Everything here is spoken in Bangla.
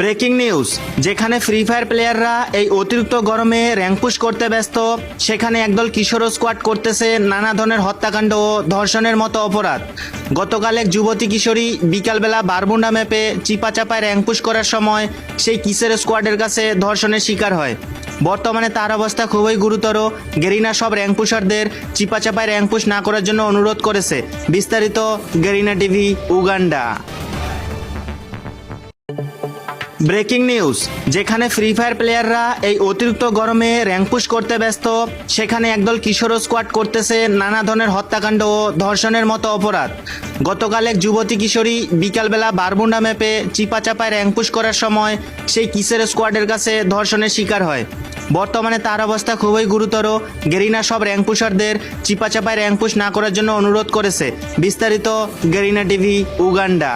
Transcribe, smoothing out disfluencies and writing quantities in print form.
ব্রেকিং নিউজ, যেখানে ফ্রি ফায়ার প্লেয়াররা এই অতিরিক্ত গরমে র্যাঙ্ক পুশ করতে ব্যস্ত, সেখানে একদল কিশোর স্কোয়াড করতেছে নানা ধরনের হত্যাকাণ্ড ও ধর্ষণের মতো অপরাধ। গতকাল এক যুবতী কিশোরী বিকালবেলা বারমুন্ডা ম্যাপে চিপাচাপায় র্যাঙ্ক পুশ করার সময় সেই কিসের স্কোয়াডের কাছে ধর্ষণের শিকার হয়। বর্তমানে তার অবস্থা খুবই গুরুতর। গেরিনা সব র্যাঙ্ক পুশারদের চিপাচাপায় র্যাঙ্ক পুশ না করার জন্য অনুরোধ করেছে। বিস্তারিত Garena TV Uganda. Breaking news, যেখানে ফ্রি ফায়ার প্লেয়াররা এই অতিরিক্ত গরমে র্যাঙ্ক পুশ করতে ব্যস্ত, সেখানে একদল কিশোর স্কোয়াড করতেছে নানা ধরনের হত্যাকাণ্ড ও ধর্ষণের মতো অপরাধ। গতকাল এক যুবতী কিশোরী বিকালবেলা বারমুন্ডা ম্যাপে চিপাচাপায় র্যাঙ্ক পুশ করার সময় সেই কিসের স্কোয়াডের কাছে ধর্ষণের শিকার হয়। বর্তমানে তার অবস্থা খুবই গুরুতর। গেরিনা সব র্যাঙ্ক পুশারদের চিপাচাপায় র্যাঙ্ক পুশ না করার জন্য অনুরোধ করেছে। বিস্তারিত গেরিনা টিভি উগান্ডা।